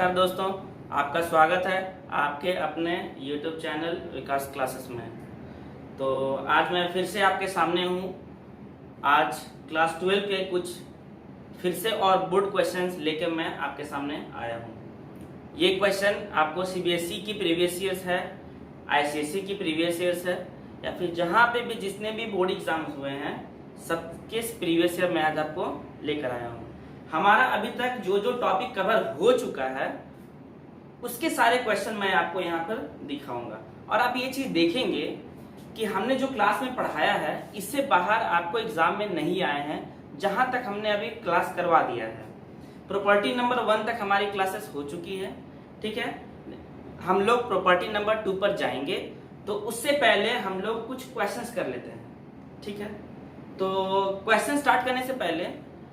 नमस्कार दोस्तों, आपका स्वागत है आपके अपने YouTube चैनल विकास क्लासेस में। तो आज मैं फिर से आपके सामने हूँ। आज क्लास 12 के कुछ फिर से और बोर्ड क्वेश्चंस लेके मैं आपके सामने आया हूँ। ये क्वेश्चन आपको CBSE की प्रीवियस ईयर्स है, ICSE की प्रीवियस ईयर्स है, या फिर जहाँ पे भी जितने भी बोर्ड एग्जाम्स हुए हैं सबके प्रीवियस ईयर मैं आज आपको लेकर आया हूँ। हमारा अभी तक जो जो टॉपिक कवर हो चुका है उसके सारे क्वेश्चन मैं आपको यहाँ पर दिखाऊंगा, और आप ये चीज देखेंगे कि हमने जो क्लास में पढ़ाया है इससे बाहर आपको एग्जाम में नहीं आए हैं। जहां तक हमने अभी क्लास करवा दिया है, प्रॉपर्टी नंबर 1 तक हमारी क्लासेस हो चुकी है। ठीक है, हम लोग प्रॉपर्टी नंबर 2 पर जाएंगे, तो उससे पहले हम लोग कुछ क्वेश्चंस कर लेते हैं। ठीक है, तो क्वेश्चन स्टार्ट करने से पहले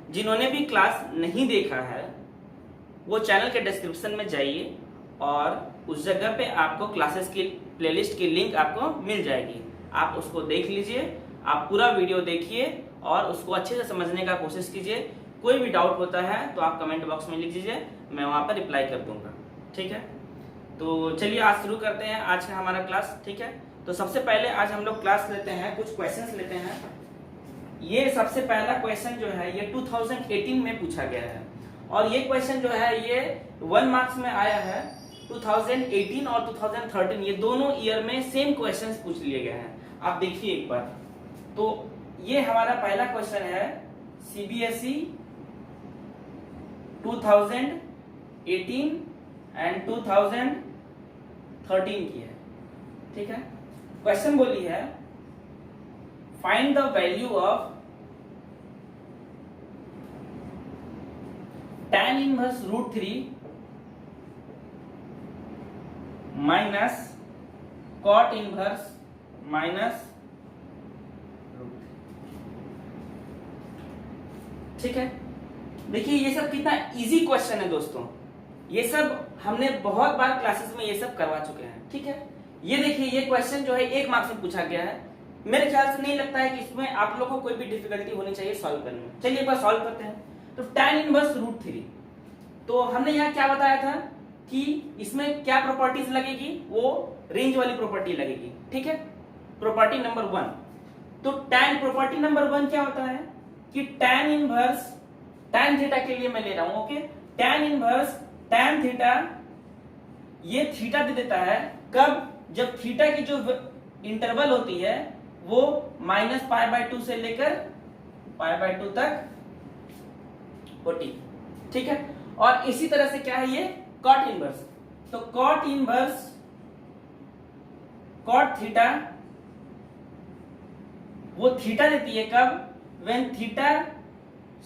जिन्होंने भी क्लास नहीं देखा है वो चैनल के डिस्क्रिप्शन में जाइए और उस जगह पे आपको क्लासेस की प्लेलिस्ट की लिंक आपको मिल जाएगी। आप उसको देख लीजिए, आप पूरा वीडियो देखिए और उसको अच्छे से समझने का कोशिश कीजिए। कोई भी डाउट होता है तो आप कमेंट बॉक्स में लिख दीजिए, मैं वहां पर रिप्लाई कर दूंगा। ठीक है, तो चलिए आज शुरू करते हैं आज का हमारा क्लास। ठीक है, तो सबसे पहले आज हम लोग क्लास लेते हैं, कुछ क्वेश्चंस लेते हैं। ये सबसे पहला क्वेश्चन जो है ये 2018 में पूछा गया है, और ये क्वेश्चन जो है ये 1 मार्क्स में आया है। 2018 और 2013 ये दोनों ईयर में सेम क्वेश्चंस पूछ लिए गए हैं। आप देखिए एक बार, तो ये हमारा पहला क्वेश्चन है CBSE 2018 एंड 2013 की है। ठीक है, क्वेश्चन बोली है find the value of tan inverse √3 minus cot inverse minus √3। ठीक है, देखिए ये सब कितना इजी क्वेश्चन है दोस्तों। ये सब हमने बहुत बार क्लासेस में ये सब करवा चुके हैं। ठीक है, ये देखिए ये क्वेश्चन जो है 1 मार्क्स में पूछा गया है। मेरे ख्याल से नहीं लगता है कि इसमें आप लोगों को कोई भी डिफिकल्टी होनी चाहिए सॉल्व करने में। चलिए एक बार सॉल्व करते हैं। तो tan इनवर्स √3, तो हमने यहाँ क्या बताया था कि इसमें क्या प्रॉपर्टीज लगेगी, वो रेंज वाली प्रॉपर्टी लगेगी। ठीक है, प्रॉपर्टी नंबर 1। तो tan प्रॉपर्टी नंबर 1 क्या होता है कि tan इनवर्स tan थीटा के लिए मैं ले रहा हूं। Okay, tan inverse tan theta, ये थीटा दे देता है कब, जब थीटा की जो इंटरवल होती है वो -π/2 से लेकर π/2 तक होती। ठीक है, और इसी तरह से क्या है ये cot इनवर्स, तो cot इनवर्स cot थीटा, वो थीटा देती है कब, when theta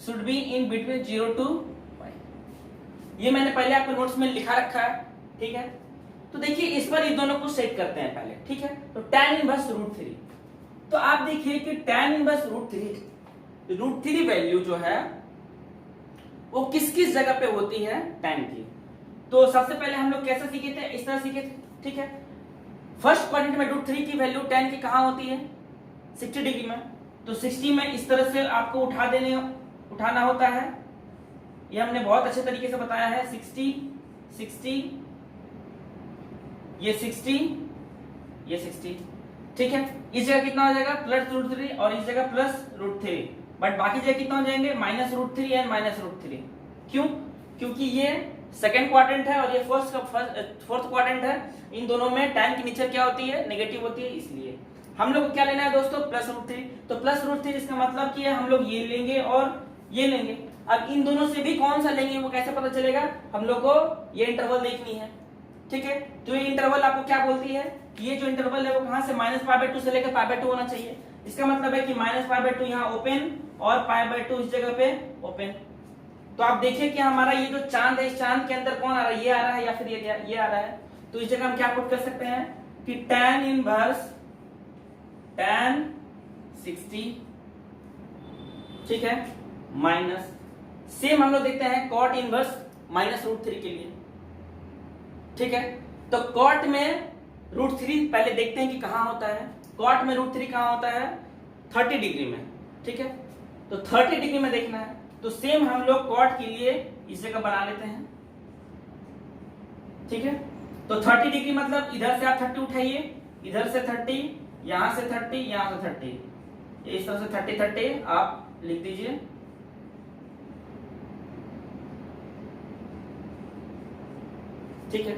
should be in between 0 to π। ये मैंने पहले आपको नोट्स में लिखा रखा है। ठीक है, तो देखिए इस पर इन दोनों को सेट करते हैं पहले। ठीक है, तो tan इनवर्स √3, तो आप देखिए कि tan इनवर्स √3 वैल्यू जो है वो किस किस जगह पे होती है tan की। तो सबसे पहले हम लोग कैसे सीखे थे, इस तरह सीखे थे। ठीक है, फर्स्ट क्वाड्रेंट में √3 की वैल्यू tan की कहां होती है, 60 डिग्री में। तो 60 में इस तरह से आपको उठाना होता है। ये हमने बहुत अच्छे तरीके से बताया है। 60 60, ये 60, ये 60। ठीक है, इस जगह कितना हो जाएगा +√3 और इस जगह +√3, बट बाकी जगह कितना हो जाएंगे -√3 एंड -√3। क्यों, क्योंकि ये सेकंड क्वाड्रेंट है और ये फोर्थ क्वाड्रेंट है। इन दोनों में tan की नेचर क्या होती है, नेगेटिव होती है, इसलिए हम लोग को क्या लेना है दोस्तों, +√3। तो +√3 इसका मतलब कि हम लोग ये लेंगे और ये लेंगे। अब इन दोनों से भी कौन सा लेंगे वो कैसे पता चलेगा, हम लोग को ये इंटरवल देखनी है। ठीक है, तो ये इंटरवल आपको क्या बोलती है कि ये जो इंटरवल है वो कहां से -π/2 से लेकर π/2 होना चाहिए। इसका मतलब है कि -π/2 यहाँ ओपन और π/2 इस जगह पे ओपन। तो आप देखिए कि हमारा ये जो चांद है, इस चांद के अंदर कौन आ रहा है, ये आ रहा है या फिर ये आ रहा है। तो इस जगह हम क्या पुट कर सकते हैं कि tan इनवर्स tan 60, ठीक है, माइनस, सेम हम लोग देखते हैं cot इनवर्स -√3 के लिए। ठीक है, तो cot में √3 पहले देखते हैं कि कहां होता है। cot में √3 कहां होता है, 30 डिग्री में। ठीक है, तो 30 डिग्री में देखना है। तो सेम हम लोग cot के लिए इस जगह बना लेते हैं। ठीक है। तो 30 डिग्री मतलब इधर से आप 30 उठाइए, इधर से 30, यहां से 30, यहां से 30, इस तरह से 30 30 आप लिख दीजिए। ठीक है।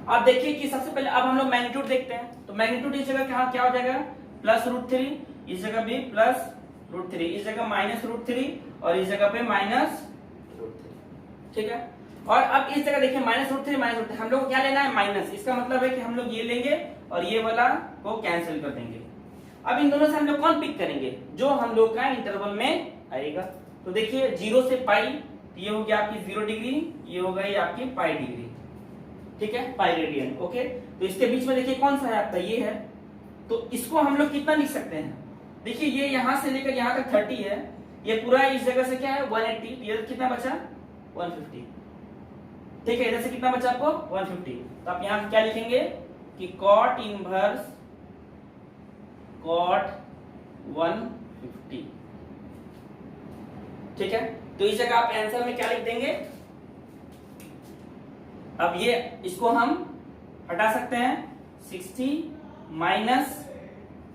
आप देखिए कि सबसे पहले अब हम लोग मैग्नीट्यूड देखते हैं। तो मैग्नीट्यूड इस जगह क्या हो जाएगा, +√3, इस जगह भी +√3, इस जगह -√3 और इस जगह पे -√3। ठीक है। और अब इस जगह देखिए -√3 -√3, हम लोग को क्या लेना है, माइनस। इसका मतलब है कि हम लोग ये लेंगे और ये वाला को कैंसिल कर देंगे। अब इन दोनों से हम लोग कौन पिक करेंगे, जो हम लोग का इंटरवल में आएगा। तो देखिए 0 से पाई, ये हो गया आपकी 0 डिग्री, ये हो गई आपकी पाई डिग्री। ठीक है, पाई रेडियन। ओके, तो इसके बीच में देखिए कौन सा है आपका, ये है। तो इसको हम लोग कितना लिख सकते हैं, देखिए ये यहां से लेकर यहां तक 30 है, ये पूरा इस जगह से क्या है 180, ये कितना बचा 150। ठीक है, इधर से कितना बचा आपको 150। तो आप यहां क्या लिखेंगे कि cot इनवर्स cot 150। ठीक है, तो इस जगह आप आंसर में क्या लिख देंगे। अब ये इसको हम हटा सकते हैं, 60 माइनस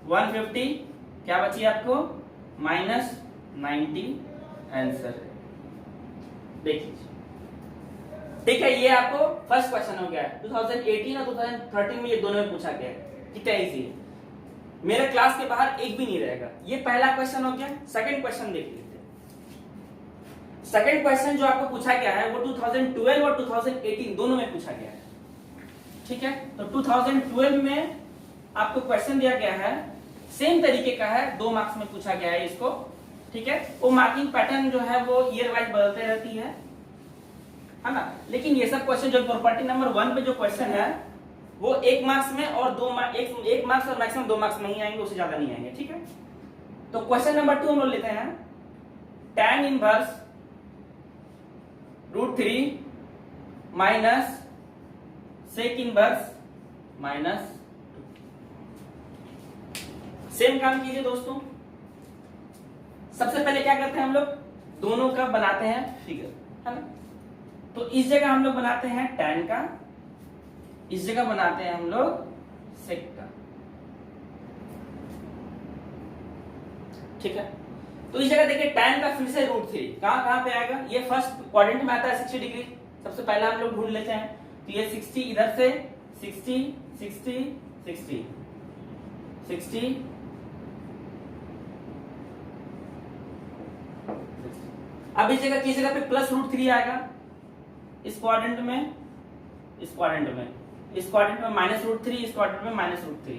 150 क्या बची आपको -90 आंसर। देखिए, ठीक है, ये आपको फर्स्ट क्वेश्चन हो गया है। 2018 और 2013 में ये दोनों में पूछा गया है। कितना इजी है, मेरे क्लास के बाहर एक भी नहीं रहेगा। ये पहला क्वेश्चन हो गया। सेकंड क्वेश्चन देख लेते हैं। सेकंड क्वेश्चन जो आपको पूछा गया है वो 2012 और 2018 दोनों में पूछा गया है। ठीक है, तो 2012 में आपको क्वेश्चन दिया गया है, सेम तरीके का है, 2 मार्क्स में पूछा गया है इसको। ठीक है, वो मार्किंग पैटर्न जो है वो ईयर वाइज बदलते रहती है ना। लेकिन ये सब क्वेश्चन जो प्रॉपर्टी नंबर 1 पे जो क्वेश्चन है वो 1 मार्क्स में और 2 1 मार्क्स और मैक्सिमम 2 मार्क्स में ही आएंगे, उससे ज्यादा नहीं आएंगे। ठीक है, तो क्वेश्चन नंबर 2 हम लोग लेते हैं, tan inverse √3 minus sec inverse -2। Same काम कीजिए दोस्तों। सबसे पहले क्या करते हैं हम लोग, दोनों का बनाते हैं फिगर, है ना। तो इस जगह हम लोग बनाते हैं tan का, इस जगह बनाते हैं हम लोग sec का। ठीक है, तो इस जगह देखिए tan का फिर से √3 कहां पे आएगा, ये फर्स्ट क्वाड्रेंट में आता है 60 डिग्री। सबसे पहले हम लोग ढूंढ लेते हैं। तो ये 60 इधर से 60 60 60 60 अब इस जगह किस जगह पे +√3 आएगा, इस क्वाड्रेंट में, इस क्वाड्रेंट में, इस क्वाड्रेंट में -√3, इस क्वाड्रेंट में -√3।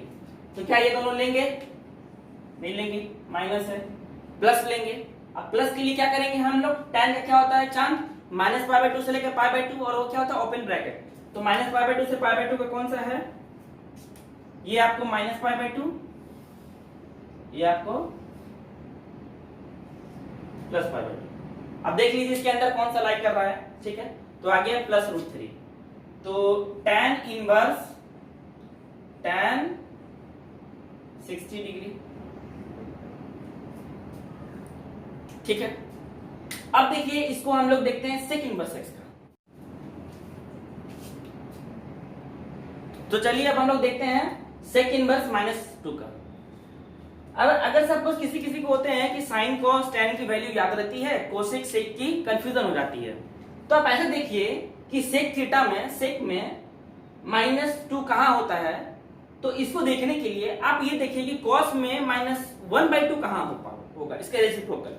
तो क्या ये दोनों लेंगे, नहीं लेंगे, माइनस है, प्लस लेंगे। अब प्लस के लिए क्या करेंगे हम लोग, tan का क्या होता है चांद, -π/2 से लेकर π/2 और वो क्या होता है ओपन ब्रैकेट। तो -π/2 से π/2 का कौन सा है, ये आपको -π/2, ये आपको +π/2। अब देख लीजिए इसके अंदर कौन सा लाइक कर रहा है। ठीक है, तो आ गया +√3। तो tan इनवर्स tan 60 डिग्री। ठीक है, अब देखिए इसको हम लोग देखते हैं सेक इनवर्स x का। तो चलिए अब हम लोग देखते हैं सेक इनवर्स -2 का। अगर सपोज किसी को होते हैं कि साइन कॉस tan की वैल्यू याद रहती है, कोसेक सेक की कंफ्यूजन हो जाती है। तो आप ऐसे देखिए कि सेक थीटा में, सेक में -2 कहां होता है। तो इसको देखने के लिए आप ये देखिए कि कॉस में -1/2 कहां होगा, इसके रेसिप्रोकल।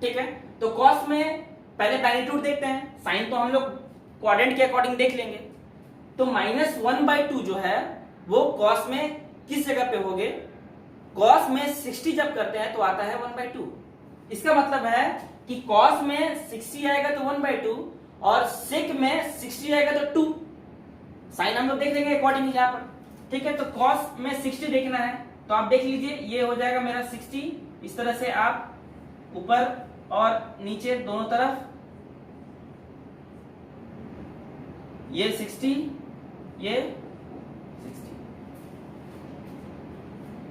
ठीक है, तो कॉस में पहले मैग्नीट्यूड देखते हैं, साइन तो हम लोग क्वाड्रेंट के अकॉर्डिंग देख लेंगे। तो -1/2 जो है वो कॉस में किस जगह पे होगे, कॉस में 60 जब करते हैं तो आता है 1/2। इसका मतलब है कि कॉस में 60 आएगा तो 1/2 और सेक में 60 आएगा तो 2। साइन हम लोग देख लेंगे अकॉर्डिंग यहाँ पर। ठीक है, तो कॉस में 60 देखना है तो आप देख लीजिए ये हो जाएगा मेरा 60। इस तरह से आप ऊपर और नीचे दोनों तरफ ये 60, ये 60।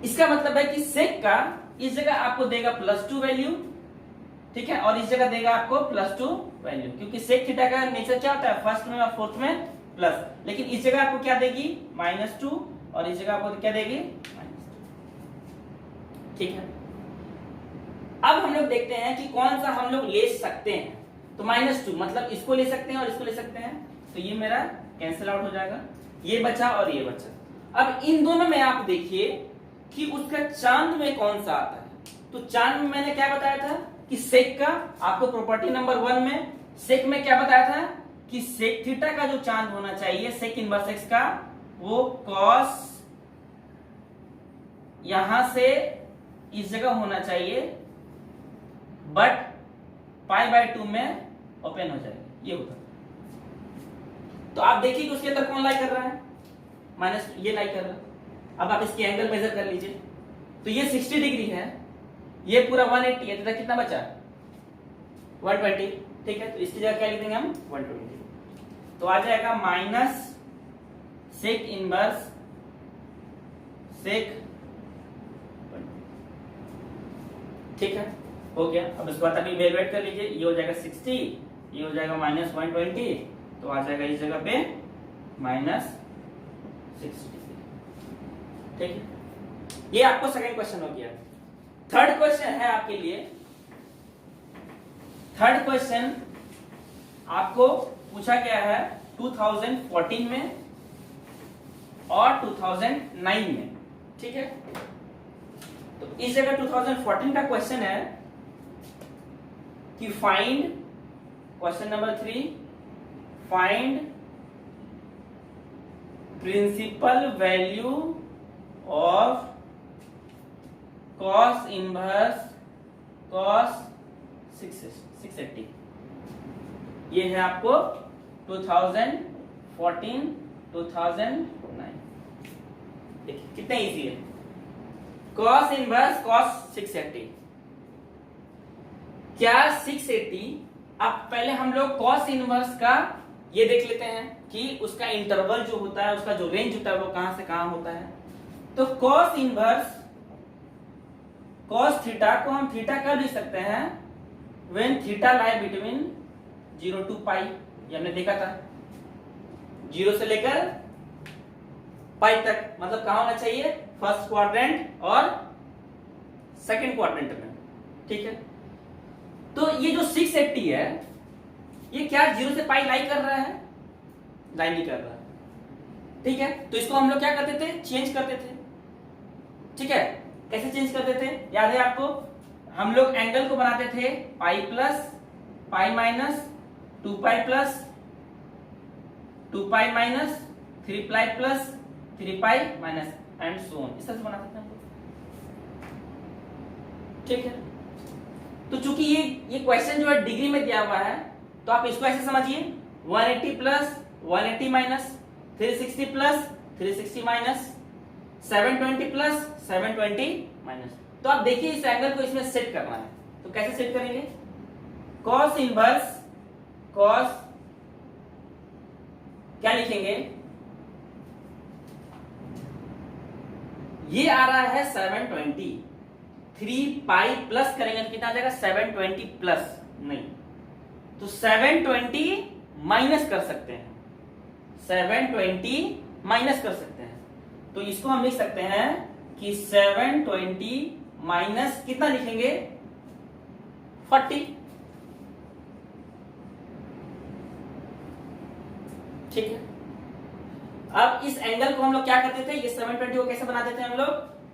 इसका मतलब है कि सेक का इस जगह आपको देगा +2 वैल्यू। ठीक है, और इस जगह देगा आपको +2 वैल्यू, क्योंकि सेक थीटा का नेचर क्या होता है, फर्स्ट में और फोर्थ में प्लस, लेकिन इस जगह आपको क्या देगी -2 और इस जगह आपको क्या देगी -2। ठीक है, अब हम लोग देखते हैं कि कौन सा हम लोग ले सकते हैं। तो -2 मतलब इसको ले सकते हैं और इसको ले सकते हैं, तो ये मेरा कैंसिल आउट हो जाएगा, ये बचा और ये बचा। अब इन दोनों में आप देखिए कि उसका चांद में कौन सा आता है। तो चांद में मैंने क्या बताया था कि सेक का, आपको प्रॉपर्टी नंबर 1 में सेक में क्या बताया था कि सेक थीटा का जो चांद होना चाहिए सेक इनवर्स एक्स का, वो कॉस यहां से इस जगह होना चाहिए, बट π/2 में ओपन हो जाएगा, ये होगा। तो आप देखिए कि उसके अंदर कौन लाई कर रहा है, माइनस ये लाई कर रहा है। अब आप इसकी एंगल मेजर कर लीजिए, तो ये 60 डिग्री है, ये पूरा 180 है, तो कितना बचा 120। ठीक है, तो इसकी जगह क्या लिख देंगे हम 120, तो आ जाएगा माइनस सेक इनवर्स सेक। ठीक है, हो गया। अब इसको अभी इवेलुएट कर लीजिए, ये हो जाएगा 60, ये हो जाएगा -120, तो आ जाएगा इस जगह पे -60। ठीक है, ये आपको सेकंड क्वेश्चन हो गया। थर्ड क्वेश्चन है आपके लिए। थर्ड क्वेश्चन आपको पूछा गया है 2014 में और 2009 में। ठीक है, तो इस जगह 2014 का क्वेश्चन है कि find, question number 3, find principal value of cos inverse cos 680। ये है आपको 2014 2009। देखिए कितना इजी है, cos इनवर्स cos 680। क्या 680, अब पहले हम लोग cos इनवर्स का ये देख लेते हैं कि उसका इंटरवल जो होता है, उसका जो रेंज होता है वो कहां से कहां होता है। तो cos इनवर्स cos थीटा को हम थीटा कर लिख सकते हैं when theta lie between 0 to पाई, ये हमने देखा था, 0 से लेकर पाई तक, मतलब कहां होना चाहिए फर्स्ट क्वाड्रेंट और सेकंड क्वाड्रेंट में। ठीक है, तो ये जो 680 है, ये क्या 0 से पाई लाई कर रहा है, लाई नहीं कर रहा। ठीक है, तो इसको हम लोग क्या करते थे, चेंज करते थे। ठीक है, कैसे चेंज करते थे, याद है आपको, हम लोग एंगल को बनाते थे pi plus pi minus 2 pi plus 2 pi minus 3 pi plus 3 pi minus and so on, इस तरह से बनाते थे हम लोग। ठीक है, तो चूंकि ये क्वेश्चन जो है डिग्री में दिया हुआ है, तो आप इसको ऐसे समझिए 180 plus 180 minus 360 plus 360 minus 720 plus 720 minus. तो आप देखिए इस एंगल को इसमें सेट करना है, तो कैसे सेट करेंगे, cos इनवर्स cos क्या लिखेंगे, ये आ रहा है 720, 3 पाई प्लस करेंगे तो कितना आ जाएगा 720 प्लस, नहीं तो 720 माइनस कर सकते हैं, 720 माइनस कर सकते हैं। तो इसको हम लिख सकते हैं कि 720 माइनस कितना लिखेंगे 40। ठीक है, अब इस एंगल को हम लोग क्या करते थे, ये 720 को कैसे बनाते थे हम लोग,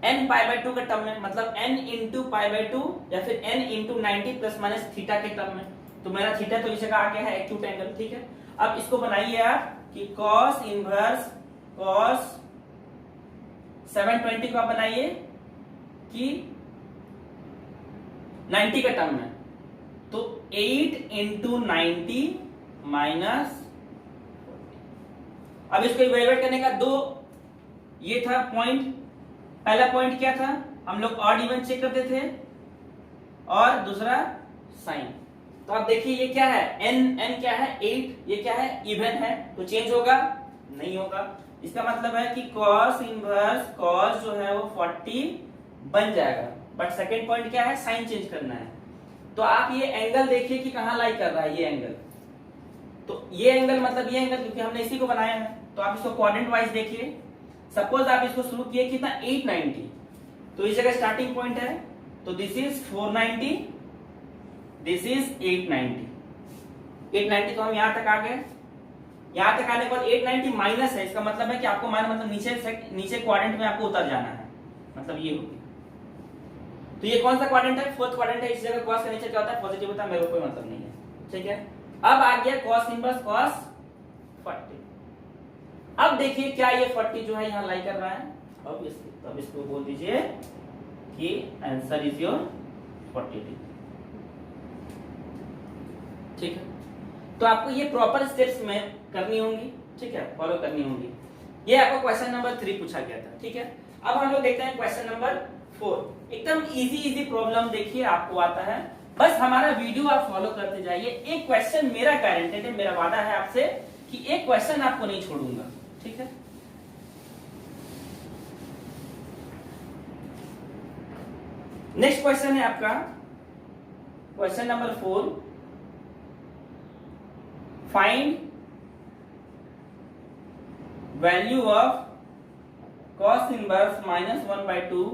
n π/2 के टर्म में, मतलब n इंटू π/2 या फिर n into 90 plus minus theta के टर्म में। तो मेरा थीटा तो इस जगह आ गया है एक्यूट एंगल। ठीक है, अब इसको बनाइए आप कि cos इनवर्स cos 720 को आप बनाइए कि 90 के टर्म में, तो 8 इंटू 90 माइनस, अब इसको इवेलुएट करने का दो ये था पॉइंट। पहला पॉइंट क्या था, हम लोग ऑड इवन चेक करते थे, और दूसरा साइन। तो आप देखिए ये क्या है, n क्या है 8, ये क्या है इवन है, तो चेंज होगा नहीं होगा। इसका मतलब है कि cos इनवर्स cos जो है वो 40 बन जाएगा, बट सेकंड पॉइंट क्या है, साइन चेंज करना है। तो आप ये एंगल देखिए कि कहां लाई कर रहा है, ये एंगल तो ये एंगल मतलब ये एंगल, क्योंकि हमने इसी को बनाया है, तो आप इसको क्वाड्रेंट वाइज देखिए। सपोज आप इसको शुरू किए कितना 890, तो इस जगह स्टार्टिंग पॉइंट है, तो दिस इज 490, दिस इज 890। 890 तो हम यहां तक आ गए। यहां तक आने के बाद 890 माइनस है, इसका मतलब है कि आपको मतलब नीचे क्वाड्रेंट में आपको उतर जाना है, मतलब ये होगी। तो ये कौन सा क्वाड्रेंट है? फोर्थ क्वाड्रेंट है। इस जगह cos का नेचर क्या होता है? पॉजिटिव होता है, मेरे को कोई मतलब नहीं है, ठीक है। अब आ गया cos इनवर्स cos 40। अब देखिए क्या ये 40 जो है यहाँ लाई कर रहा है, ऑब्वियसली, तो अब इसको बोल दीजिए कि आंसर इज योर 40 डिग्री, ठीक है। तो आपको ये प्रॉपर स्टेप्स में करनी होंगी, ठीक है, फॉलो करनी होंगी। ये आपको क्वेश्चन नंबर 3 पूछा गया था, ठीक है। अब हम लोग देखते हैं क्वेश्चन नंबर 4। एकदम इजी प्रॉब्लम देखिए आपको आता है, बस हमारा वीडियो आप फॉलो करते जाइए। एक क्वेश्चन मेरा गारंटेड है, मेरा वादा है आपसे कि एक क्वेश्चन आपको नहीं छोड़ूंगा, ठीक है। नेक्स्ट क्वेश्चन है आपका question number 4। Find value of cos inverse -1/2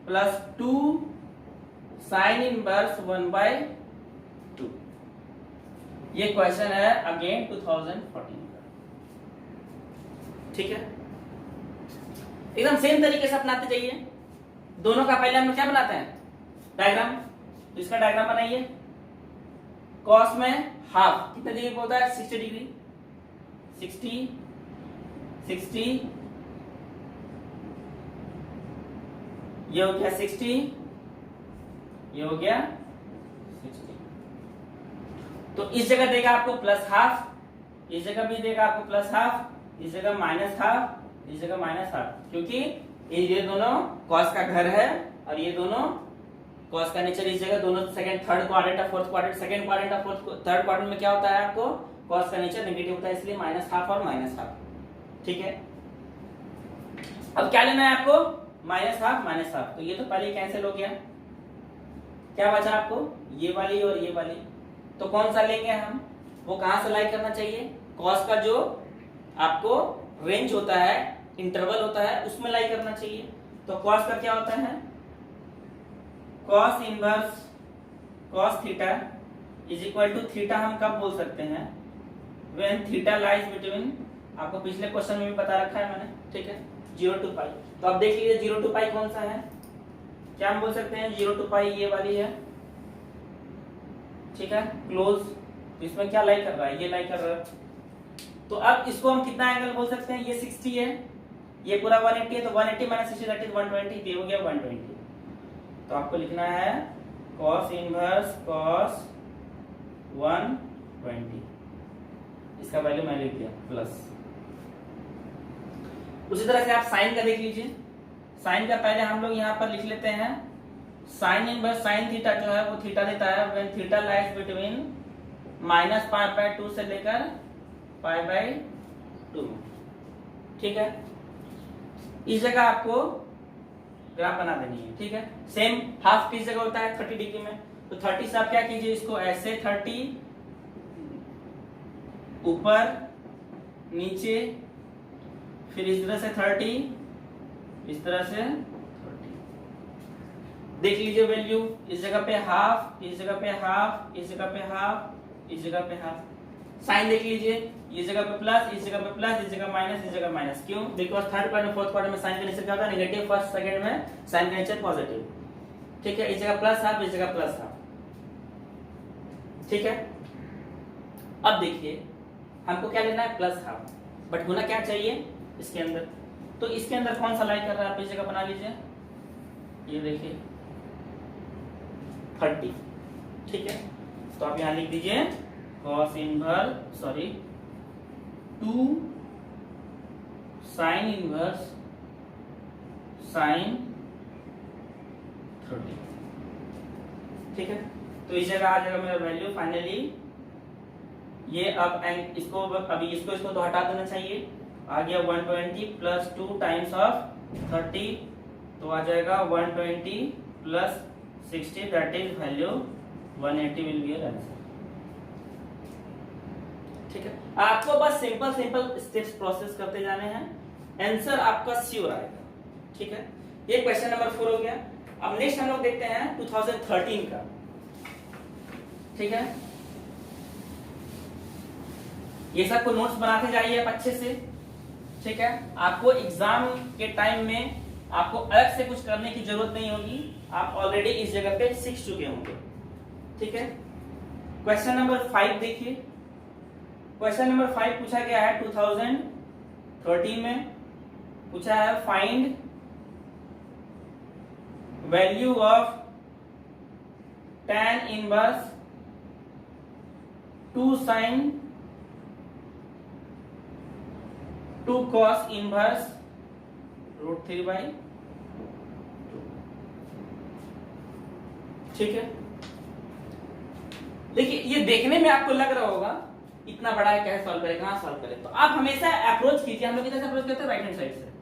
plus 2 sin inverse 1/2। ये क्वेश्चन है अगेन 2014 का, ठीक है। एकदम सेम तरीके से अपनाते जाइए। दोनों का पहले हम क्या बनाते हैं? डायग्राम। तो इसका डायग्राम बनाइए। cos में हाफ कितने डिग्री पे होता है? 60 डिग्री। 60 ये हो गया 60, ये हो गया 60। तो इस जगह देगा आपको प्लस हाफ, इस जगह भी देगा आपको प्लस हाफ, इस जगह माइनस हाफ, इस जगह माइनस हाफ, क्योंकि ये दोनों cos का घर है और ये दोनों cos का नेचर। इस जगह दोनों सेकंड थर्ड क्वाड्रेंट और फोर्थ क्वाड्रेंट, सेकंड क्वाड्रेंट और फोर्थ थर्ड क्वाड्रेंट में क्या होता है आपको? cos का नेचर नेगेटिव होता है, इसलिए माइनस हाफ और माइनस हाफ, ठीक है। अब क्या लेना है आपको? Minus half. तो ये तो पहले कैंसिल हो गया, क्या बचा आपको? ये वाली और ये वाली। तो कौन सा लेंगे हम? वो कहां से लाई करना चाहिए? cos का जो आपको रेंज होता है, इंटरवल होता है, उसमें लाई करना चाहिए। तो cos का क्या होता है? cos inverse cos theta is equal to theta हम कब बोल सकते हैं? व्हेन थीटा लाइज बिटवीन, आपको पिछले क्वेश्चन में भी बता रखा है मैंने, ठीक है, 0 to पाई। तो अब देख लीजिए 0 to पाई कौन सा है? क्या हम बोल सकते हैं? 0 to पाई ये वाली है, ठीक है, क्लोज। तो इसमें क्या लाई कर रहा है? ये लाई कर रहा है। तो अब इसको हम कितना एंगल बोल सकते हैं? ये 60 है, ये पूरा 180 है, तो 180 माइनस 60 दैट इज 120, ये हो गया 120। तो आपको लिखना है cos इनवर्स cos 120, इसका वैल्यू मैं लिख दिया प्लस। उसी तरह से आप साइन का देख लीजिए। साइन का पहले हम लोग यहाँ पर लिख लेते हैं साइन इनवर्स साइन थीटा जो है वो थीटा देता है व्हेन थीटा लाइज बिटवीन -π/2 से लेकर π/2, ठीक है। इस जगह आपको ग्राफ बना देनी है, ठीक है। सेम हाफ किस जगह होता है? 30 डिग्री में। तो 30 से आप क्या कीजिए? इसको ऐसे 30 ऊपर नीचे, फिर इस तरह से 30, इस तरह से 30। देख लीजिए वैल्यू, इस जगह पे हाफ, इस जगह पे हाफ, इस जगह पे हाफ, इस जगह पे हाफ। साइन देख लीजिए, इस जगह पे प्लस, इस जगह पे प्लस, इस जगह माइनस, इस जगह माइनस। क्यों? Because third quadrant fourth quadrant में साइन का नेचर क्या होता है? नेगेटिव। फर्स्ट सेकंड में साइन का नेचर पॉजिटिव, ठीक है। इस जगह प्लस हाफ, इस जगह प्लस हाफ, ठीक है। अब देखिए हमको क्या लेना है? प्लस हाफ, बट होना क्या चाहिए इसके अंदर? तो इसके अंदर कौन सा लाई कर रहा है? आप इस जगह बना लीजिए, ये देखिए 30, ठीक है। तो आप यहां लिख दीजिए cos inverse 2 sin inverse sin 30, ठीक है। तो इस जगह आ जाएगा मेरा वैल्यू फाइनली ये। अब इसको अभी इसको तो हटा देना चाहिए। आ गया 120 प्लस 2 टाइम्स ऑफ 30, तो आ जाएगा 120 plus 60 that is value 180 will be your answer, ठीक है, आपको बस सिंपल स्टेप्स प्रोसेस करते जाने हैं, आंसर आपका श्योर आएगा। ठीक है, ये क्वेश्चन नंबर 4 हो गया। अब नेक्स्ट हम लोग देखते हैं 2013 का। ठीक है, ये सबको नोट्स बनाते जाइए आप अच्छे से। ठीक है, आपको एग्जाम के टाइम में आपको अलग से कुछ करने की जरूरत नहीं होगी, आप ऑलरेडी इस जगह पे सीख चुके होंगे। ठीक है, क्वेश्चन नंबर 5 देखिए। क्वेश्चन नंबर 5 पूछा गया है 2013 में, पूछा है find value of tan inverse 2 sin 2 cos inverse √3/2। ठीक है, देखिए ये देखने में आपको लग रहा होगा इतना बड़ा है, कैसे सॉल्व करें, कहां सॉल्व करें। तो आप हमेशा अप्रोच कीजिए, हम लोग कैसे अप्रोच करते हैं, राइट हैंड साइड से।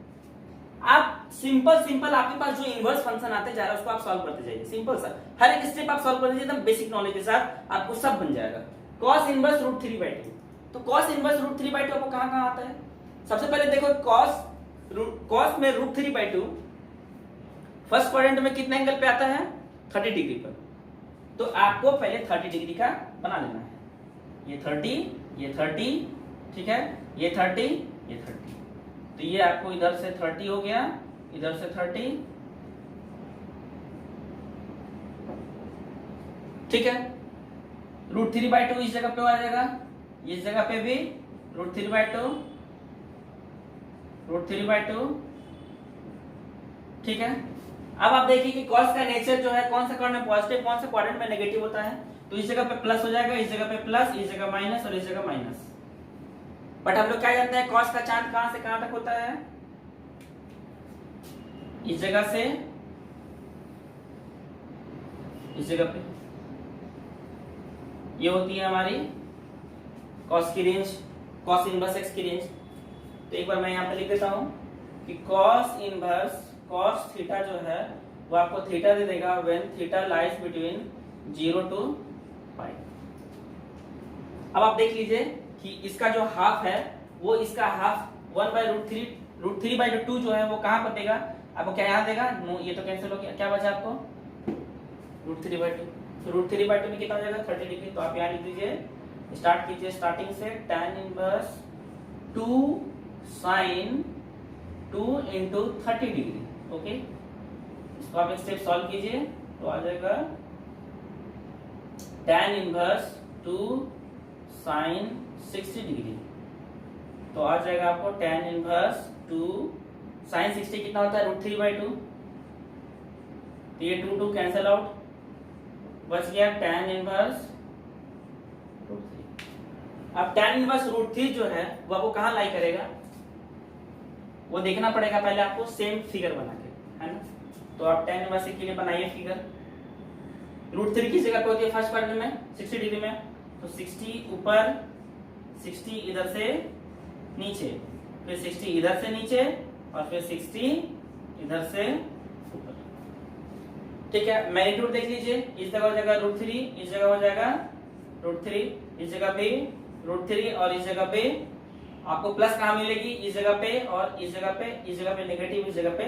आप सिंपल आपके पास जो इनवर्स फंक्शन आते जा रहा है उसको आप सॉल्व करते जाइए, सिंपल सा, हर एक स्टेप आप सॉल्व कर दीजिए, एकदम बेसिक नॉलेज के साथ आपको सब बन जाएगा। cos इनवर्स √3/2, तो cos इनवर्स √3/2 आपको कहां आता है। सबसे पहले देखो cos में √3/2 फर्स्ट क्वाड्रेंट में कितने एंगल पे आता है, 30 डिग्री पर। तो आपको पहले 30 डिग्री का बना लेना है, ये 30, ये 30, ठीक है, ये 30, ये 30। तो ये आपको इधर से 30 हो गया, इधर से 30, ठीक है। √3/2 इस जगह पे आ जाएगा, इस जगह पे भी √3/2, √3/2, ठीक है। अब आप देखिए कि cos का नेचर जो है कौन सा क्वाड्रेंट में पॉजिटिव, कौन सा क्वाड्रेंट में नेगेटिव होता है। तो इस जगह पे प्लस हो जाएगा, इस जगह पे प्लस, इस जगह माइनस और इस जगह माइनस। बट हम लोग क्या जानते हैं, cos का चांद कहां से कहां तक होता है, इस जगह से इस जगह पे, ये होती है हमारी cos की रेंज, cos इनवर्स x की रेंज। तो एक बार मैं यहां पे लिख देता हूं कि cos इनवर्स cos थीटा जो है वो आपको थीटा दे देगा when theta lies between 0 to π। अब आप देख लीजिए कि इसका जो हाफ है वो इसका हाफ 1/√3/2 जो है वो कहां पर देगा आपको, क्या यहां देगा, ये तो कैंसिल हो गया, क्या बचा आपको √3/2। तो √3/2 में कितना हो जाएगा, 30 डिग्री। तो आप यहां लिख दीजिए, स्टार्ट कीजिए स्टार्टिंग से, tan inverse 2 sin 2 into 30 degree. Okay, इसको आप एक स्टेप सॉल्व कीजिए तो आ जाएगा tan इनवर्स 2 sin 60 डिग्री। तो आ जाएगा आपको tan इनवर्स 2 sin 60 कितना होता है, √3/2। तो ये 2 कैंसिल आउट, बच गया tan इनवर्स √3। अब tan इनवर्स √3 जो है वो आपको कहां लाई करेगा, वो देखना पड़ेगा पहले आपको सेम फिगर बना के, है ना। तो आप tan इनवर्स के लिए बनाइए फिगर। √3 की जगह पे होती है फर्स्ट क्वाड्रेंट में 60 डिग्री में, तो 60 ऊपर, 60 इधर से नीचे, फिर 60 इधर से नीचे और फिर 60 इधर से ऊपर। ठीक है, मैग्नीट्यूड देख लीजिए, इस जगह हो जाएगा √3, इस जगह हो जाएगा √3, इस जगह पे √3 और इस जगह पे आपको प्लस कहां मिलेगी, इस जगह पे और इस जगह पे, इस जगह पे नेगेटिव, इस जगह पे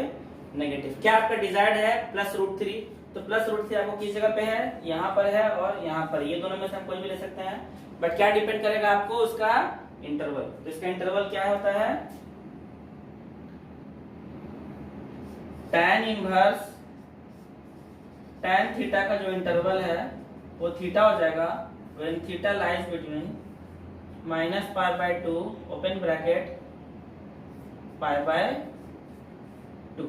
नेगेटिव। क्या आपका डिजायर्ड है प्लस √3, तो प्लस √3 आपको किस जगह पे है, यहां पर है और यहां पर, ये दोनों में से हम कोई भी ले सकते हैं। बट क्या डिपेंड करेगा आपको, उसका इंटरवल। तो इसका इंटरवल क्या होता है, tan इनवर्स tan थीटा का जो इंटरवल है वो थीटा हो जाएगा when theta lies between -π/2 open bracket π/2।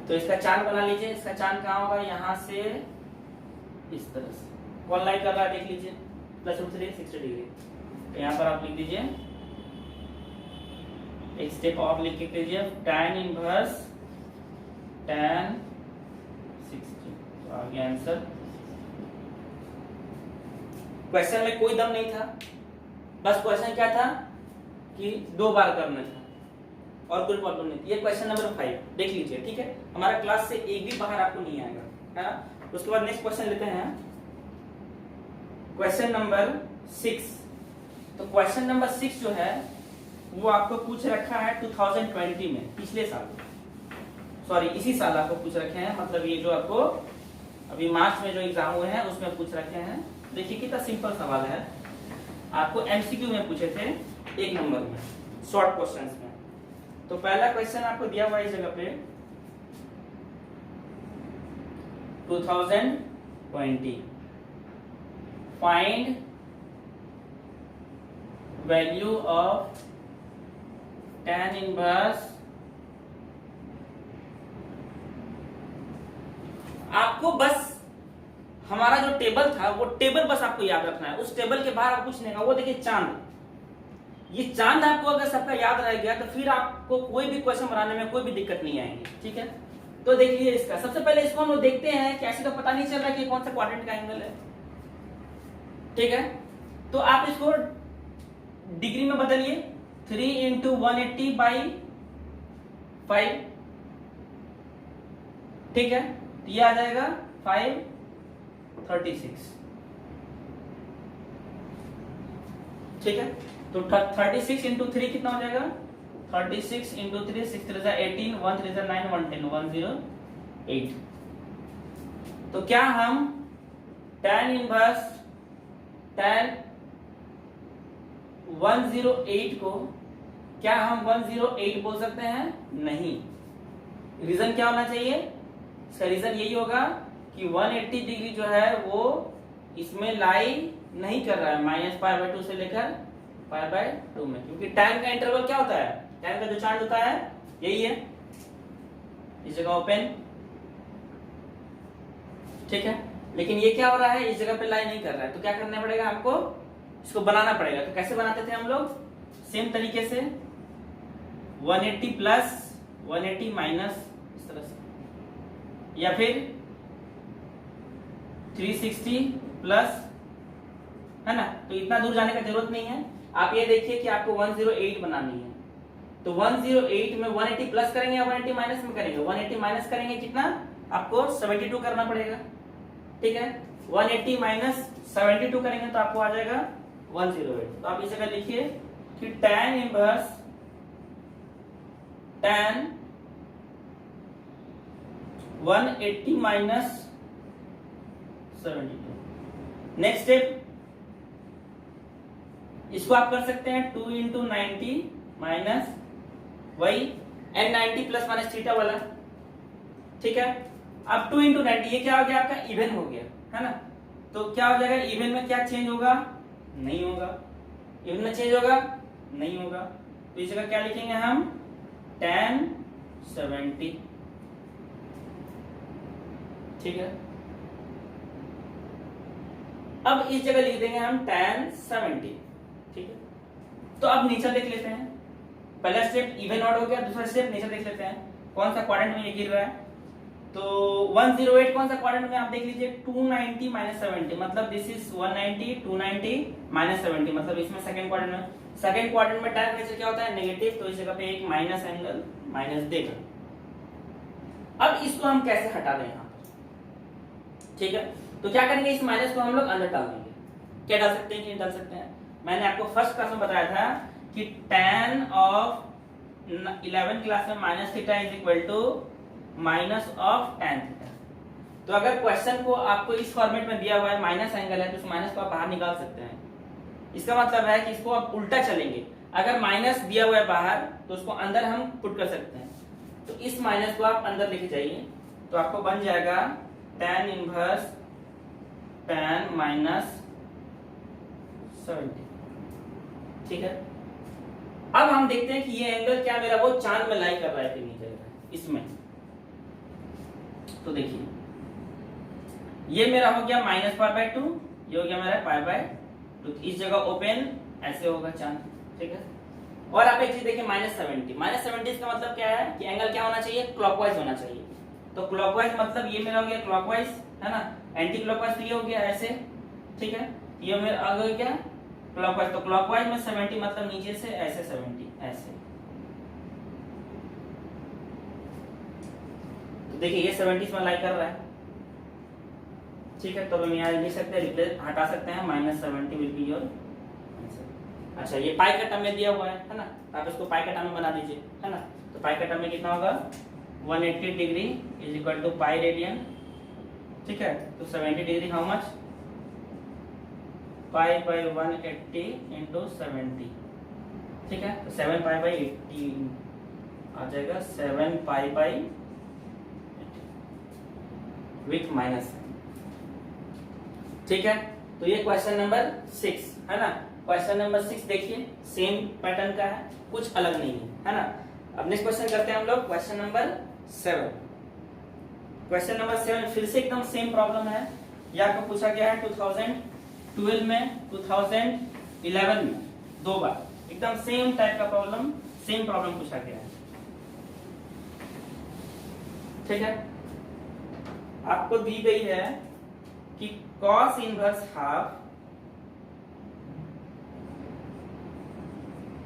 तो इसका चांद बना लीजिए, इसका चांद कहां होगा, यहां से इस तरह से, कौन लाइन कर रहा है देख लीजिए, प्लस √3 60 डिग्री। तो यहां पर आप लिख दीजिए, एक स्टेप और लिख के दीजिए, tan इनवर्स tan 60। तो आ गया आंसर। क्वेश्चन में कोई दम नहीं था, बस क्वेश्चन क्या था कि 2 बार करना था और कोई प्रॉब्लम नहीं थी। ये क्वेश्चन नंबर 5 देख लीजिए, ठीक है। हमारा क्लास से एक भी बाहर आपको नहीं आएगा, है ना। उसके बाद नेक्स्ट क्वेश्चन लेते हैं, क्वेश्चन नंबर 6। तो क्वेश्चन नंबर 6 जो है वो आपको पूछ रखा है 2020 में, पिछले साल, सॉरी इसी साल आपको पूछ रखे हैं, मतलब ये जो आपको अभी मार्च में जो एग्जाम हुए हैं उसमें पूछ रखे हैं। देखिए कितना सिंपल सवाल है, आपको एमसीक्यू में पूछे थे 1 नंबर में, शॉर्ट क्वेश्चंस में। तो पहला क्वेश्चन आपको दिया हुआ इस जगह पे 2020 find value of tan inverse. आपको बस हमारा जो टेबल था वो टेबल बस आपको याद रखना है, उस टेबल के बाहर आप कुछ नहीं, वो देखिए चांद, ये चांद आपको अगर सबका याद रह गया तो फिर आपको कोई भी क्वेश्चन बनाने में कोई भी दिक्कत नहीं आएगी, ठीक है। तो देखिए इसका सबसे पहले इसको हम लोग देखते हैं कि ऐसे तो पता नहीं चल रहा कि कौन सा क्वाड्रेंट का एंगल है, ठीक है। तो आप इसको डिग्री में बदलिए, 3 इंटू 180 बाई 5, ठीक है। तो ये आ जाएगा 536, ठीक है। तो 36 इंटू 3 कितना हो जाएगा, 36 इंटू 3, 6 3 18, 1 3 9, 110, 108। तो क्या हम tan इनवर्स tan 108 को क्या हम 108 बोल सकते हैं? नहीं। रीजन क्या होना चाहिए? इसका रीजन यही होगा कि 180 डिग्री जो है वो इसमें लाई नहीं कर रहा है, -π/2 से लेकर π/2 में, क्योंकि टाइम का इंटरवल क्या होता है, टाइम का जो चार्ट होता है यही है, इस जगह ओपन, ठीक है। लेकिन ये क्या हो रहा है, इस जगह पे लाई नहीं कर रहा है, तो क्या करना पड़ेगा आपको, इसको बनाना पड़ेगा। तो कैसे बनाते थे हम लोग, सेम तरीके से 180 प्लस 180 माइनस इस तरह से, या फिर 360 प्लस, है ना। तो इतना दूर जाने का जरूरत नहीं है। आप ये देखिए कि आपको 108 बनानी है, तो 108 में 180 प्लस करेंगे या 180 माइनस में करेंगे, 180 माइनस करेंगे, कितना आपको 72 करना पड़ेगा, ठीक है। 180 माइनस 72 करेंगे तो आपको आ जाएगा 108। तो आप इस जगह लिखिए कि tan inverse tan 180 minus 72। Next step, इसको आप कर सकते हैं 2 इंटू 90 माइनस वही n90 प्लस माइनस थीटा वाला, ठीक है। अब 2 इंटू 90, ये क्या हो गया, आपका इवन हो गया, है ना। तो क्या हो जाएगा, इवन में क्या चेंज होगा, नहीं होगा, इवन में चेंज होगा, नहीं होगा। तो इस जगह क्या लिखेंगे हम, tan 70, ठीक है। अब इस जगह लिख देंगे हम tan 70, ठीक है। तो अब नीचे देख लेते हैं, पहला स्टेप इवन ऑड हो गया, दूसरा स्टेप नीचे देख लेते हैं कौन सा क्वाड्रेंट में ये गिर रहा है। तो 108 कौन सा क्वाड्रेंट में, आप देख लीजिए 290 माइनस 70, मतलब दिस इज 190, 290 माइनस 70, मतलब इसमें सेकंड क्वाड्रेंट में, सेकंड क्वाड्रेंट में टाइम नेचर क्या होता है, नेगेटिव, तो इस जगह पे एक माइनस एंगल माइनस देगा। अब इसको हम कैसे हटा दें यहाँ पर, ठीक है। तो क्या करेंगे, इस माइनस को हम लोग अंदर डाल देंगे। क्या डाल सकते हैं कि नहीं डाल सकते हैं, मैंने आपको फर्स्ट क्लास में बताया था कि tan ऑफ 11 क्लास में minus theta is equal to minus of tan theta. तो अगर क्वेश्चन को आपको इस फॉर्मेट में दिया हुआ है, माइनस एंगल है, तो उस माइनस को आप बाहर निकाल सकते हैं। इसका मतलब है कि इसको आप उल्टा चलेंगे, अगर माइनस दिया हुआ है बाहर तो उसको अंदर हम पुट कर सकते हैं। तो इस माइनस को आप अंदर लेके जाइए, तो आपको बन जाएगा tan इनवर्स tan माइनस 70, ठीक है। अब हम देखते हैं कि ये एंगल क्या मेरा वो चांद में लाई कर रहा है कि नहीं कर रहा है इसमें। तो देखिए ये मेरा हो गया -π/2, ये हो गया मेरा π/2, इस जगह ओपन ऐसे होगा चांद, ठीक है। और आप एक चीज देखिए -70 इसका मतलब क्या है कि एंगल क्या होना चाहिए, क्लॉकवाइज होना चाहिए। तो क्लॉकवाइज मतलब ये मेरा हो गया क्लॉकवाइज, है ना, एंटी क्लॉकवाइज तो ये हो गया ऐसे, ठीक है। ये मेरा आ गया क्या, क्लॉकवाइज, तो क्लॉकवाइज में 70 मतलब नीचे से ऐसे 70 ऐसे। तो देखिए ये 70 में लाई कर रहा है, ठीक है। तो हम यहाँ लिख सकते हैं, रिप्लेस हटा सकते हैं, -70 विल बी योर आंसर। अच्छा ये पाई का टर्म में दिया हुआ है ना, तो आप इसको पाई का टर्म में बना दीजिए, है ना। तो पाई का टर्म में कितना होगा 180 degree is equal to pi radian, ठीक है। तो 70 degree how much, pi by 180 into 70, ठीक है। तो 7 पाई बाई 80 आ जाएगा 7 पाई बाई विथ माइनस, ठीक है। तो ये क्वेश्चन नंबर 6 है ना। क्वेश्चन नंबर 6 देखिए सेम पैटर्न का है, कुछ अलग नहीं है ना। अब नेक्स्ट क्वेश्चन करते हैं हम लोग, क्वेश्चन नंबर 7। क्वेश्चन नंबर 7 फिर से एकदम सेम प्रॉब्लम है। ये आपको पूछा गया है 2012 में, 2011 में, 2 बार एकदम सेम टाइप का प्रॉब्लम, सेम प्रॉब्लम पूछा गया है, ठीक है। आपको दी गई है कि cos inverse half,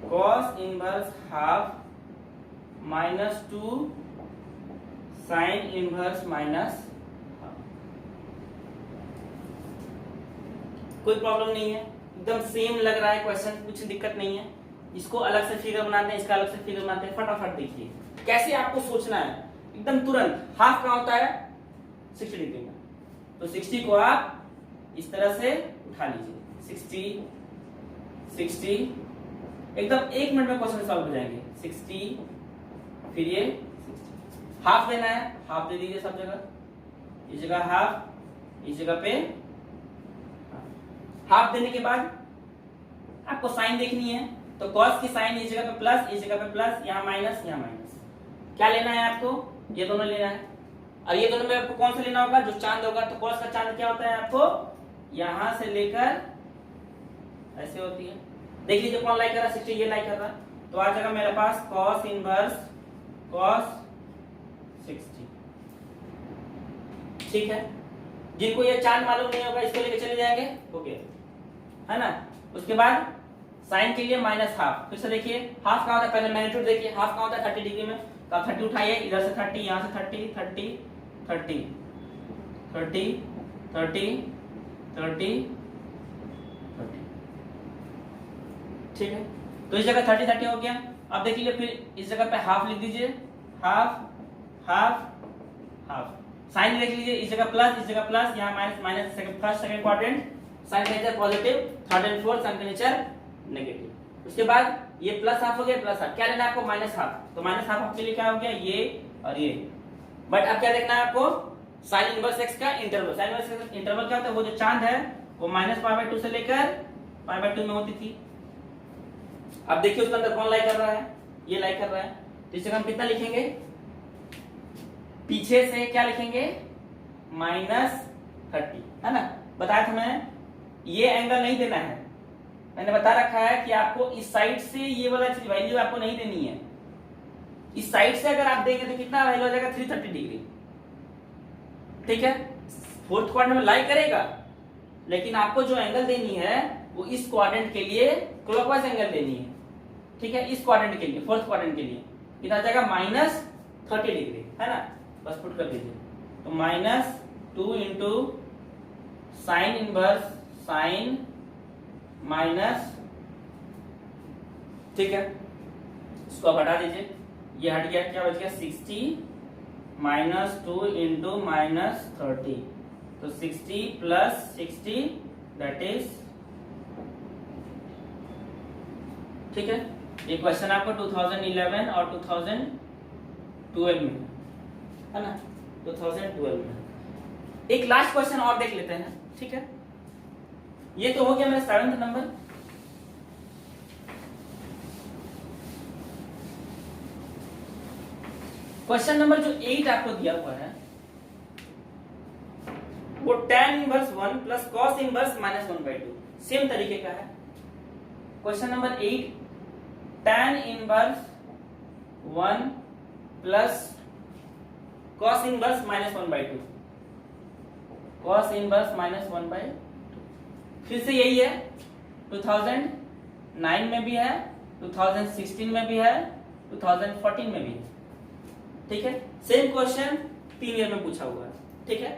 cos inverse half -2 sin inverse minus half. कोई प्रॉब्लम नहीं है, एकदम सेम लग रहा है क्वेश्चन, कुछ दिक्कत नहीं है। इसको अलग से फिगर बनाते हैं, इसका अलग से फिगर बनाते हैं। फटाफट देखिए कैसे आपको सोचना है, एकदम तुरंत। हाफ कहाँ होता है 60 डिग्री में, तो 60 को आप इस तरह से उठा लीजिए, 60 एकदम 1 मिनट में क्वेश्चन सॉल्व हो जाएंगे। 60 फिर ये 60 हाफ देना है, हाफ दे दीजिए सब जगह, इस जगह हाफ, इस जगह पे हाफ देने के बाद आपको साइन देखनी है, तो cos की साइन इस जगह पे प्लस, इस जगह पे प्लस, यहाँ माइनस, यहाँ माइनस। क्या लेना है आपको, ये दोनों लेना है। और ये दोनों में आपको कौन सा लेना होगा, जो चांद होगा। तो cos का चांद क्या होता है, आपको यहां से लेकर ऐसे होती है। देख लीजिए कौन लाइक कर रहा है, 60 ये लाइक कर रहा है, तो आ जाएगा मेरे पास cos इनवर्स cos 60, ठीक है। जिनको ये चांद मालूम नहीं होगा इसको लेके चले जाएंगे, ओके, है ना। उसके बाद साइन के लिए माइनस हाफ, फिर से देखिए हाफ कहाँ होता है, पहले मैग्नीट्यूड देखिए, हाफ कहाँ होता है 30 डिग्री में, तो आप 30 उठाइए, इधर से 30, यहाँ से 30, 30, 30, 30, 30, 30, 30, ठीक है। तो इस जगह 30, 30 हो गया। अब देख लीजिए फिर इस जगह पे हाफ लिख दीजिए, हाफ, हाफ, हाफ। साइन देख लीजिए, इस जगह प्लस, इस जगह प्लस, यहाँ minus, minus, first second quadrant, sine का nature positive, third and fourth sine का नेचर नेगेटिव। उसके बाद ये प्लस हाफ हो गया, प्लस हाफ। क्या लेना है आपको, माइनस हाफ, तो माइनस हाफ आपके लिए क्या हो गया, ये और ये। बट अब क्या देखना है आपको, साइन इनवर्स एक्स का इंटरवल। साइन इनवर्स एक्स का इंटरवल क्या होता है, वो जो चांद है वो -π/2 से लेकर π/2 में होती थी। अब देखिए उसके अंदर कौन लाई कर रहा है, ये लाई कर रहा है, तो इस जगह हम कितना लिखेंगे, पीछे से क्या लिखेंगे -30, है ना। बताया था मैंने, ये एंगल नहीं देना है, मैंने बता रखा है कि आपको इस साइड से ये वाला वैल्यू आपको नहीं देनी है। इस साइड से अगर आप देंगे तो कितना वैल्यू आ जाएगा 330 डिग्री, ठीक है। फोर्थ क्वाड्रेंट में लाई करेगा, लेकिन आपको जो एंगल देनी है वो इस क्वाड्रेंट के लिए क्लॉकवाइज एंगल देनी है, ठीक है। इस क्वाड्रेंट के लिए, फोर्थ क्वाड्रेंट के लिए कितना आ जाएगा -30 डिग्री, है ना। बस पुट कर दीजिए, तो -2 into sine inverse sine minus, ठीक है। इसको आप हटा दीजिए, ये हट गया, क्या बच गया 60 -2 इंटू -30, तो 60 प्लस 60 दैट इज, ठीक है। ये क्वेश्चन आपको 2011 और 2012 में, है ना, 2012 में। एक लास्ट क्वेश्चन और देख लेते हैं, ठीक है। ये तो हो गया मेरा 7th नंबर। क्वेश्चन नंबर जो 8 आपको दिया हुआ है वो tan inverse 1 plus cos inverse -1/2 same तरीके का है। Question number 8 tan inverse 1 plus cos inverse -1/2, cos inverse -1/2। फिर से यही है, 2009 में भी है, 2016 में भी है, 2014 में भी है, ठीक है। सेम क्वेश्चन 3 ईयर में पूछा हुआ है, ठीक है।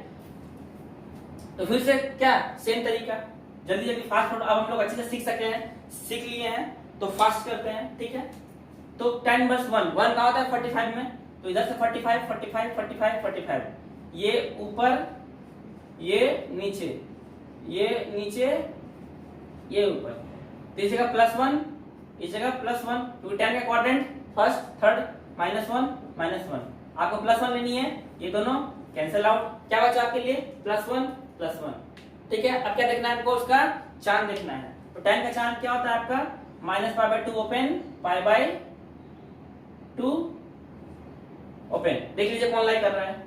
तो फिर से क्या सेम तरीका, जल्दी जल्दी फास्ट फॉरवर्ड अब हम लोग अच्छे से सीख लिए हैं, तो फास्ट करते हैं, ठीक है। तो 10 इनवर्स 1 कहाँ होता है 45 में, तो इधर से 45 45 45 45, ये ऊपर ये नीचे ये नीचे ये ऊपर, तो इस जगह +1 इस जगह +1, क्योंकि 10 का क्वाड्रेंट फर्स्ट थर्ड -1 आपको +1 लेनी है, ये दोनों कैंसिल आउट, क्या बचा आपके लिए +1 ठीक है। अब क्या देखना है आपको, उसका चांद देखना है, तो 10 का चांद क्या होता है आपका -π/2 ओपन π/2 ओपन, देख लीजिए कौन लाई कर रहा है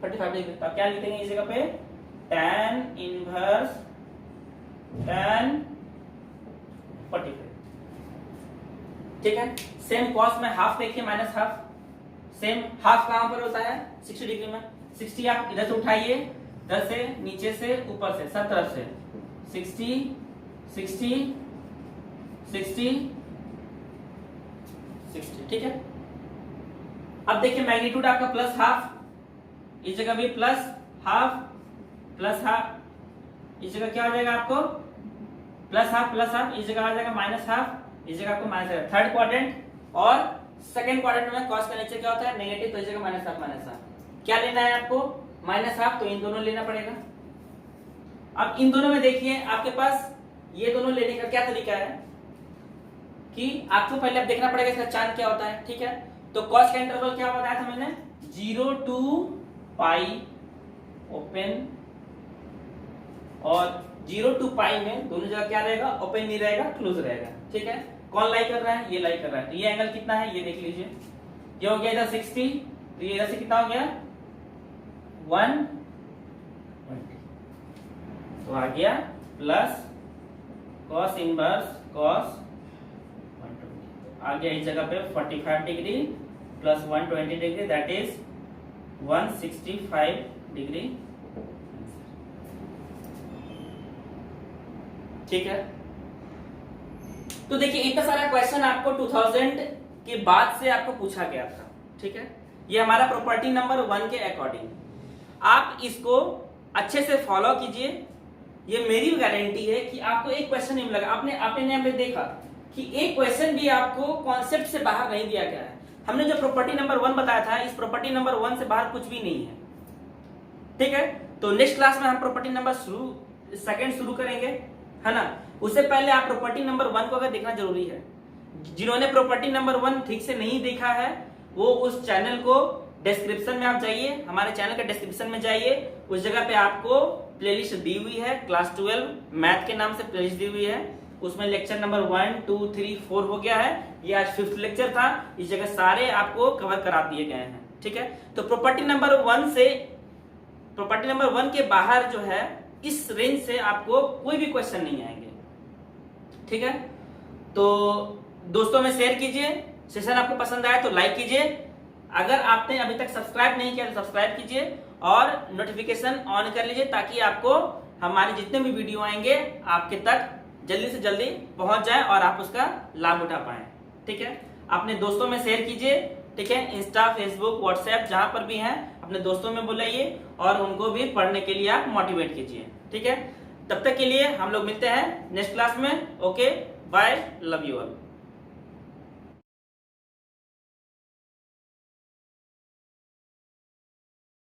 45 डिग्री, तो क्या लिखेंगे इस जगह पे tan इनवर्स tan 45, ठीक है। सेम कॉस में हाफ देखिए -हाफ, सेम हाफ कहां पर होता है 60 डिग्री में, 60 आप इधर से उठाइए, इधर से नीचे से ऊपर से सब तरफ से 60 60 60 60, ठीक है। अब देखिए मैग्नीट्यूड आपका +हाफ, इस जगह भी +हाफ इस जगह क्या हो जाएगा आपको +हाफ इस जगह आ जाएगा -हाफ, इस जगह आपको माइनस, थर्ड क्वाड्रेंट और सेकंड क्वाड्रेंट में कॉस का नेचर क्या होता है नेगेटिव, तो इस जगह -हाफ क्या लेना है आपको -हाफ, तो इन दोनों लेना पड़ेगा। अब इन दोनों में देखिए आपके पास ये दोनों लेने का क्या तरीका है कि आपको पहले अब देखना पड़ेगा इसका चांद क्या होता है, ठीक है। तो कॉस का इंटरवल क्या बताया था मैंने 0 to π ओपन, और 0 to π में दोनों जगह क्या रहेगा ओपन नहीं रहेगा क्लोज रहेगा, ठीक है। कौन लाई कर रहा है, ये लाई कर रहा है, तो ये एंगल कितना है ये देख लीजिए, ये हो गया इधर 60, तो ये इधर से कितना हो गया 120, तो आ गया प्लस cos इनवर्स cos 120, आ गया इस जगह पे 45 degree plus 120 degree, that is 165 degree, ठीक है। तो देखिए इतना सारा क्वेश्चन आपको 2000 के बाद से आपको पूछा गया था, ठीक है। ये हमारा प्रॉपर्टी नंबर 1 के अकॉर्डिंग, आप इसको अच्छे से फॉलो कीजिए, ये मेरी गारंटी है कि आपको एक क्वेश्चन नहीं मिलेगा। आपने यहाँ पे देखा कि एक क्वेश्चन भी आपको कॉन्सेप्ट से बाहर नहीं दिया गया है। हमने जो प्रॉपर्टी नंबर 1 बताया था, इस प्रॉपर्टी नंबर 1 से बाहर कुछ भी नहीं है, ठीक है। तो नेक्स्ट क्लास में हम प्रॉपर्टी नंबर सेकंड शुरू करेंगे, है ना। उससे पहले आप प्रॉपर्टी नंबर 1 को अगर देखना जरूरी है, जिन्होंने प्रॉपर्टी नंबर 1 ठीक से नहीं देखा है वो उस चैनल को डिस्क्रिप्शन में आप जाइए, हमारे चैनल के डिस्क्रिप्शन में जाइए, उस जगह पे आपको प्लेलिस्ट दी हुई है, क्लास 12 मैथ के नाम से प्लेलिस्ट दी हुई है, उसमें लेक्चर नंबर 1 2 3 4 हो गया है, ये आज 5th लेक्चर था, इस जगह सारे आपको कवर करा दिए गए हैं, ठीक है। तो प्रॉपर्टी नंबर 1 के बाहर जो है इस रेंज से आपको कोई भी क्वेश्चन नहीं आएंगे, ठीक है। तो दोस्तों में शेयर कीजिए, सेशन आपको पसंद आया तो लाइक कीजिए, अगर आपने अभी तक सब्सक्राइब नहीं किया तो सब्सक्राइब कीजिए और नोटिफिकेशन ऑन कर लीजिए, ताकि आपको हमारे जितने भी वीडियो आएंगे आपके तक जल्दी से जल्दी पहुंच जाए और आप उसका लाभ उठा पाए, ठीक है। अपने दोस्तों में शेयर कीजिए, ठीक है, इंस्टा फेसबुक व्हाट्सएप जहां पर भी हैं अपने दोस्तों में बुलाइए और उनको भी पढ़ने के लिए आप मोटिवेट कीजिए, ठीक है। तब तक के लिए हम लोग मिलते हैं नेक्स्ट क्लास में, okay bye, love you all.